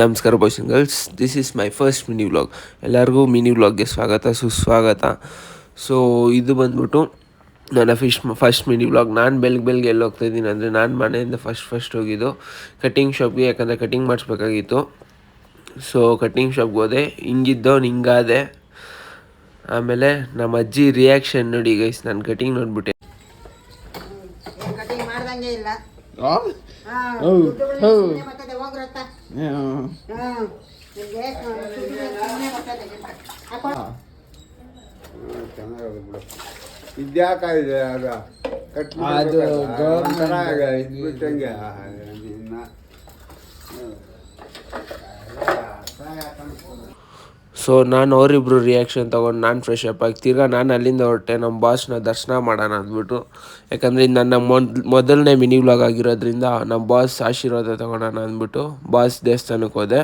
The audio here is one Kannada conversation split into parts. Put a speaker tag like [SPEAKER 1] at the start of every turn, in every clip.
[SPEAKER 1] ನಮಸ್ಕಾರ boys and girls, this is my first mini vlog. ಎಲ್ಲರಿಗೂ ಮಿನಿ ವ್ಲಾಗ್ಗೆ ಸ್ವಾಗತ ಸುಸ್ವಾಗತ. ಸೊ ಇದು ಬಂದ್ಬಿಟ್ಟು ನನ್ನ ಫಸ್ಟ್ ಮಿನಿ ವ್ಲಾಗ್. ನಾನು ಬೆಳಗ್ಗೆ ಎಲ್ಲಿ ಹೋಗ್ತಾಯಿದ್ದೀನಿ ಅಂದರೆ, ನಾನು ಮನೆಯಿಂದ ಫಸ್ಟ್ ಹೋಗಿದ್ದು ಕಟ್ಟಿಂಗ್ ಶಾಪ್ಗೆ, ಯಾಕಂದರೆ ಕಟ್ಟಿಂಗ್ ಮಾಡಿಸ್ಬೇಕಾಗಿತ್ತು. ಸೊ ಕಟ್ಟಿಂಗ್ ಶಾಪ್ಗೆ ಹೋದೆ, ಹಿಂಗಾದೆ. ಆಮೇಲೆ ನಮ್ಮ ಅಜ್ಜಿ ರಿಯಾಕ್ಷನ್ ನೋಡಿ ಗೈಸ್, ನಾನು ಕಟ್ಟಿಂಗ್ ನೋಡ್ಬಿಟ್ಟೆ.
[SPEAKER 2] ಇದ್ಯಾಕಾಗಿದೆ ಅದು ಇದ್ಬಿಟ್ಟಂಗೆ
[SPEAKER 1] ಸೊ ನಾನು ಅವರಿಬ್ಬರು ರಿಯಾಕ್ಷನ್ ತೊಗೊಂಡು ನಾನು ಫ್ರೆಶ್ ಅಪ್ ಆಗಿ ತಿರ್ಗಾ ನಾನು ಅಲ್ಲಿಂದ ಹೊರಟೆ ನಮ್ಮ ಬಾಸ್ನ ದರ್ಶನ ಮಾಡೋಣ ಅಂದ್ಬಿಟ್ಟು. ಯಾಕಂದರೆ ಇದು ನನ್ನ ಮೊದಲನೇ ಮಿನಿ ವ್ಲಾಗ್ ಆಗಿರೋದ್ರಿಂದ ನಮ್ಮ ಬಾಸ್ ಆಶೀರ್ವಾದ ತೊಗೊಳೋಣ ಅಂದ್ಬಿಟ್ಟು ಬಾಸ್ ದೇವಸ್ಥಾನಕ್ಕೆ ಹೋದೆ.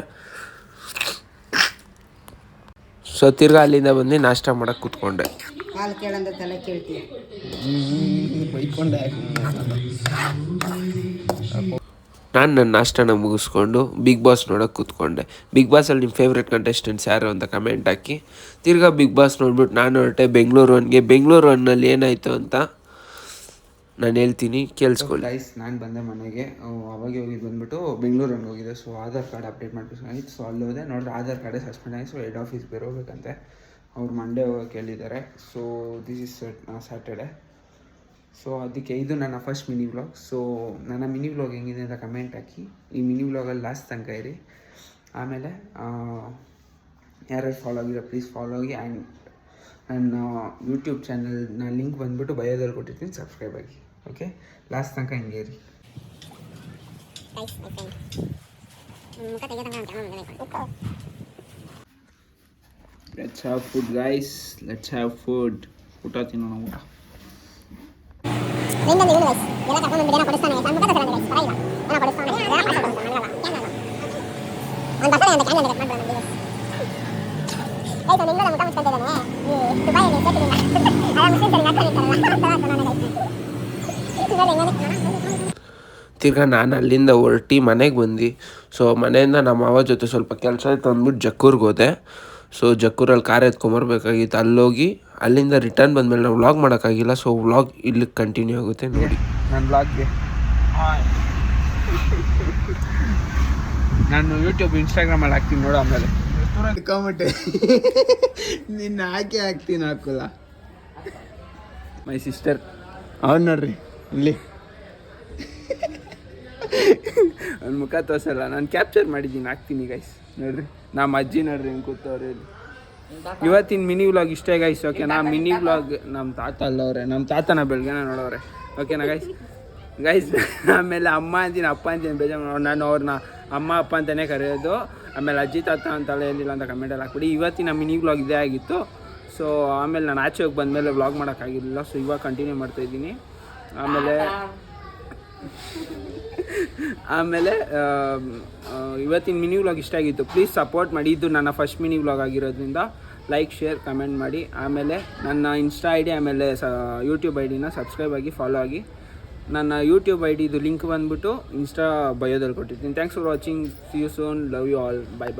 [SPEAKER 1] ಸೊ ತಿರ್ಗಾ ಅಲ್ಲಿಂದ ಬಂದು ನಾಷ್ಟ ಮಾಡೋಕ್ಕೆ ಕೂತ್ಕೊಂಡೆ. ನಾನು ನನ್ನ ನಾಷ್ಟನ ಮುಗಿಸ್ಕೊಂಡು ಬಿಗ್ ಬಾಸ್ ನೋಡೋಕೆ ಕೂತ್ಕೊಂಡೆ. ಬಿಗ್ ಬಾಸಲ್ಲಿ ನಿಮ್ಮ ಫೇವ್ರೆಟ್ ಕಂಟೆಸ್ಟೆಂಟ್ಸ್ ಯಾರು ಅಂತ ಕಮೆಂಟ್ ಹಾಕಿ. ತಿರ್ಗಾ ಬಿಗ್ ಬಾಸ್ ನೋಡ್ಬಿಟ್ಟು ನಾನು ಹೊರಟೆ ಬೆಂಗಳೂರು ಒನ್ನಲ್ಲಿ ಏನಾಯಿತು ಅಂತ ನಾನು ಹೇಳ್ತೀನಿ, ಕೇಳಿಸ್ಕೊಳ್ಳಿ.
[SPEAKER 3] ನಾನು ಬಂದೆ ಮನೆಗೆ, ಅವಾಗ ಹೋಗಿದ್ದು ಬಂದುಬಿಟ್ಟು ಬೆಂಗಳೂರಿಗೆ ಹೋಗಿದ್ದೆ. ಸೊ ಆಧಾರ್ ಕಾರ್ಡ್ ಅಪ್ಡೇಟ್ ಮಾಡಬೇಕಾಗಿತ್ತು. ಸೊ ಅಲ್ಲಿ ಹೋದೆ, ನೋಡಿದ್ರೆ ಆಧಾರ್ ಕಾರ್ಡೇ ಸಸ್ಪೆಂಡ್ ಆಗಿ. ಸೊ ಹೆಡ್ ಆಫೀಸ್ ಬೇರೆ ಹೋಗ್ಬೇಕಂತೆ, ಅವ್ರು ಮಂಡೇ ಹೋಗೋಕೆ ಹೇಳಿದ್ದಾರೆ. So this is Saturday. So ಅದಕ್ಕೆ ಇದು ನನ್ನ ಫಸ್ಟ್ ಮಿನಿ ವ್ಲಾಗ್. ಸೊ ನನ್ನ ಮಿನಿ ವ್ಲಾಗ್ ಹೆಂಗಿದೆ ಅಂತ ಕಮೆಂಟ್ ಹಾಕಿ. ಈ ಮಿನಿ ವ್ಲಾಗಲ್ಲಿ ಲಾಸ್ಟ್ ತನಕ ಇರಿ. ಆಮೇಲೆ ಯಾರ್ಯಾರು ಫಾಲೋ ಆಗಿರೋ ಪ್ಲೀಸ್ ಫಾಲೋ ಆಗಿ. ಆ್ಯಂಡ್ ನನ್ನ ಯೂಟ್ಯೂಬ್ ಚಾನಲ್ನ ಲಿಂಕ್ ಬಂದುಬಿಟ್ಟು ಬಯೋದಲ್ಲಿ ಕೊಟ್ಟಿರ್ತೀನಿ, ಸಬ್ಸ್ಕ್ರೈಬ್ ಆಗಿ. ಓಕೆ, ಲಾಸ್ಟ್ ತನಕ ಹಿಂಗೆ ಇರಿ. Let's have food guys, let's have food. ಊಟ ತಿನ್ನೋಣ. ಊಟ
[SPEAKER 1] ತಿರ್ಗಾ ನಾನು ಅಲ್ಲಿಂದ ಹೊರಟಿ ಮನೆಗೆ ಬಂದು. ಸೊ ಮನೆಯಿಂದ ನಮ್ಮ ಮಾವ ಜೊತೆ ಸ್ವಲ್ಪ ಕೆಲಸ ಇತ್ತು ಅಂದ್ಬಿಟ್ಟು ಜಕ್ಕೂರ್ಗೆ ಹೋದೆ. ಸೊ ಜಕ್ಕೂರಲ್ಲಿ ಕಾರ್ ಎತ್ಕೊಂಬರ್ಬೇಕಾಗಿತ್ತು. ಅಲ್ಲೋಗಿ ಅಲ್ಲಿಂದ ರಿಟರ್ನ್ ಬಂದಮೇಲೆ ನಾವು ವ್ಲಾಗ್ ಮಾಡೋಕ್ಕಾಗಿಲ್ಲ. ಸೊ ವ್ಲಾಗ್ ಇಲ್ಲಿಗೆ ಕಂಟಿನ್ಯೂ ಆಗುತ್ತೆ ನೋಡಿ.
[SPEAKER 3] ನನ್ನ ವ್ಲಾಗ್ಗೆ ನಾನು ಯೂಟ್ಯೂಬ್ ಇನ್ಸ್ಟಾಗ್ರಾಮಲ್ಲಿ ಹಾಕ್ತೀನಿ ನೋಡು. ಆಮೇಲೆ
[SPEAKER 2] ಇಟ್ಕೊಂಬಿಟ್ಟೆ ನಿನ್ನ ಹಾಕ್ತೀನಿ ಹಾಕೋಲ್ಲ.
[SPEAKER 3] ಮೈ ಸಿಸ್ಟರ್ ಅವ್ನು ನೋಡ್ರಿ ಇಲ್ಲಿ ಅವ್ನ ಮುಖ ತೋರಿಸಲ್ಲ, ನಾನು ಕ್ಯಾಪ್ಚರ್ ಮಾಡಿದ್ದೀನಿ, ಹಾಕ್ತೀನಿ ಗೈಸ್. ನೋಡ್ರಿ ನಮ್ಮ ಅಜ್ಜಿ ನೋಡ್ರಿ ಹೆಂಗೆ ಕೂತವ್ರೆ ಇಲ್ಲಿ. ಇವತ್ತಿನ ಮಿನಿ ವ್ಲಾಗ್ ಇಷ್ಟೇ ಗೈಸ್. ಓಕೆನಾ? ಮಿನಿ ವ್ಲಾಗ್ ನಮ್ಮ ತಾತ ಅಲ್ಲವ್ರೆ, ನಮ್ಮ ತಾತನ ಬೆಳಗ್ಗೆನ ನೋಡೋರೆ. ಓಕೆನಾ ಗೈಸ್. ಆಮೇಲೆ ಅಮ್ಮ ಅಂತೀನಿ ಅಪ್ಪ ಅಂತೀನಿ ಬೇಜಾರು. ನಾನು ಅವ್ರನ್ನ ಅಮ್ಮ ಅಪ್ಪ ಅಂತಲೇ ಕರೆಯೋದು. ಆಮೇಲೆ ಅಜ್ಜಿ ತಾತ ಅಂತಾಳೆ ಏನಿಲ್ಲ ಅಂತ ಕಮೆಂಟಲ್ಲಿ ಹಾಕ್ಬಿಡಿ. ಇವತ್ತಿನ ಮಿನಿ ವ್ಲಾಗ್ ಇದೇ ಆಗಿತ್ತು. ಸೊ ಆಮೇಲೆ ನಾನು ಆಚೆ ಹೋಗಿ ಬಂದಮೇಲೆ ವ್ಲಾಗ್ ಮಾಡೋಕ್ಕಾಗಿರಲಿಲ್ಲ. ಸೊ ಇವಾಗ ಕಂಟಿನ್ಯೂ ಮಾಡ್ತಾಯಿದ್ದೀನಿ. ಆಮೇಲೆ ಇವತ್ತಿನ ಮಿನಿ ವ್ಲಾಗ್ ಇಷ್ಟ ಆಗಿತ್ತು. ಪ್ಲೀಸ್ ಸಪೋರ್ಟ್ ಮಾಡಿ. ಇದು ನನ್ನ ಫಸ್ಟ್ ಮಿನಿ ವ್ಲಾಗ್ ಆಗಿರೋದ್ರಿಂದ ಲೈಕ್, ಶೇರ್, ಕಮೆಂಟ್ ಮಾಡಿ. ಆಮೇಲೆ ನನ್ನ ಇನ್ಸ್ಟಾ ಐ ಡಿ ಆಮೇಲೆ ಯೂಟ್ಯೂಬ್ ಐ ಡಿನ ಸಬ್ಸ್ಕ್ರೈಬ್ ಆಗಿ ಫಾಲೋ ಆಗಿ. ನನ್ನ ಯೂಟ್ಯೂಬ್ ಐ ಡಿದು ಲಿಂಕ್ ಬಂದುಬಿಟ್ಟು ಇನ್ಸ್ಟಾ ಬಯೋದಲ್ಲಿ ಕೊಟ್ಟಿರ್ತೀನಿ. Thanks for watching. See you soon. Love you all. Bye bye.